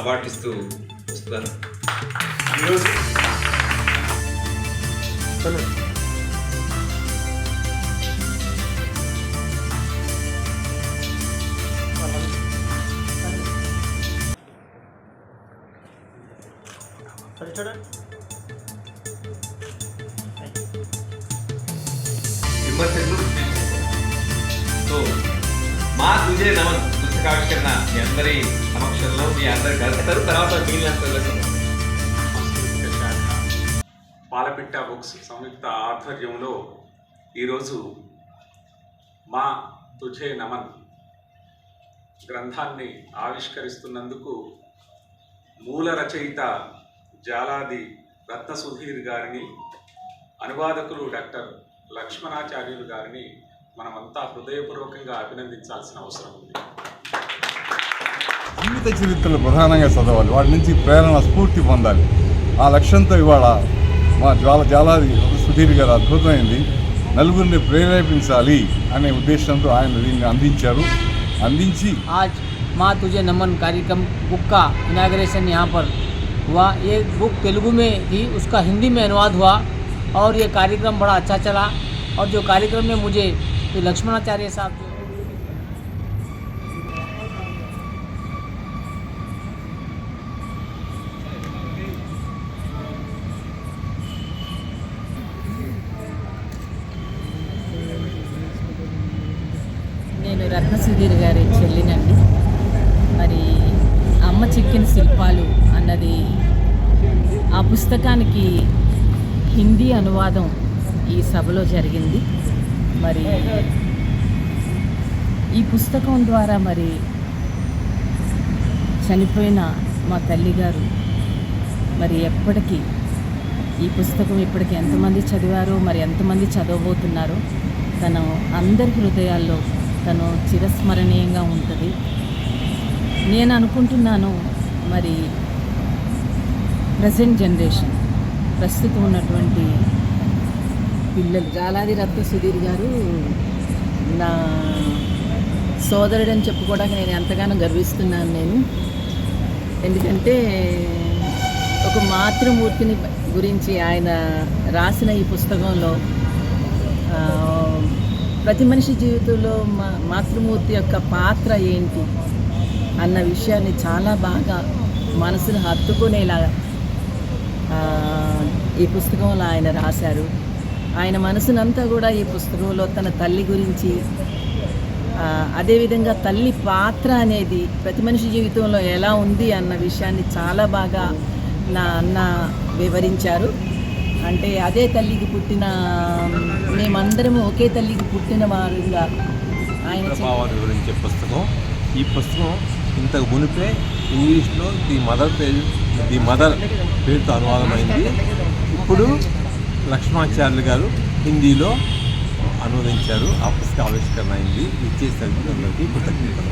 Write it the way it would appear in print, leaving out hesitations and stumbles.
Award ఇస్తూ వస్తున్నారు. విమర్శకులు సో మా తుజే నమన్ పుస్తకావిష్కరణ మీ అందరి సమక్షంలో మీ అందరు కలుస్తారు. తర్వాత పాలపిట్ట బుక్స్ సంయుక్త ఆధ్వర్యంలో ఈరోజు మా తుజే నమన్ గ్రంథాన్ని ఆవిష్కరిస్తున్నందుకు మూల రచయిత జాలాది రత్న సుధీర్ గారిని, అనువాదకులు డాక్టర్ లక్ష్మణాచార్యులు గారిని మనమంతా హృదయపూర్వకంగా అభినందించాల్సిన అవసరం ఉంది. జీవిత చరిత్రలు ప్రధానంగా చదవాలి, వాటి నుంచి ప్రేరణ స్ఫూర్తి పొందాలి. ఆ లక్ష్యంతో ఇవాళ మా జాలాది సుధీర్ గారు అద్భుతమైంది నలుగురిని ప్రేరేపించాలి అనే ఉద్దేశంతో ఆయన దీన్ని అందించి आज माँ तुझे नमन कार्यक्रम बुक का इनाग्रेशन यहाँ पर हुआ। ये बुक तेलुगु में थी, उसका हिंदी में अनुवाद हुआ और ये कार्यक्रम बड़ा अच्छा चला। और जो कार्यक्रम में मुझे लक्ष्मणाचार्य साहब నేను రత్న సుధీర్ గారి చెల్లినండి. మరి అమ్మ చెక్కిన శిల్పాలు అన్నది ఆ పుస్తకానికి హిందీ అనువాదం ఈ సభలో జరిగింది. మరి ఈ పుస్తకం ద్వారా మరి చనిపోయిన మా తల్లిగారు మరి ఎప్పటికీ ఈ పుస్తకం ఇప్పటికి ఎంతమంది చదివారో మరి ఎంతమంది చదవబోతున్నారో తను అందరి హృదయాల్లో తను చిరస్మరణీయంగా ఉంటుంది. నేను అనుకుంటున్నాను మరి ప్రజెంట్ జనరేషన్ ప్రస్తుతం ఉన్నటువంటి పిల్లలు జాలాది రత్న సుధీర్ గారు నా సోదరుడని చెప్పుకోవడానికి నేను ఎంతగానో గర్విస్తున్నాను నేను. ఎందుకంటే ఒక మాతృమూర్తిని గురించి ఆయన రాసిన ఈ పుస్తకంలో ప్రతి మనిషి జీవితంలో మాతృమూర్తి యొక్క పాత్ర ఏంటి అన్న విషయాన్ని చాలా బాగా మనసును హత్తుకునేలాగా ఈ పుస్తకంలో ఆయన రాశారు. ఆయన మనసునంతా కూడా ఈ పుస్తకంలో తన తల్లి గురించి, అదేవిధంగా తల్లి పాత్ర అనేది ప్రతి మనిషి జీవితంలో ఎలా ఉంది అన్న విషయాన్ని చాలా బాగా నా అన్న వివరించారు. అంటే అదే తల్లికి పుట్టిన మేమందరము ఒకే తల్లికి పుట్టిన వారుగా ఆయన వివరించే పుస్తకం. ఈ పుస్తకం ఇంతకు మునిపే ఇంగ్లీష్లో ది మదర్ పేరుతో అనువాదమైంది. ఇప్పుడు లక్ష్మణాచార్యులు గారు హిందీలో అనువదించారు. ఆ పుస్తకం ఆవిష్కరణ అయింది. ఇచ్చేసరికి అందరికీ కృతజ్ఞతలు.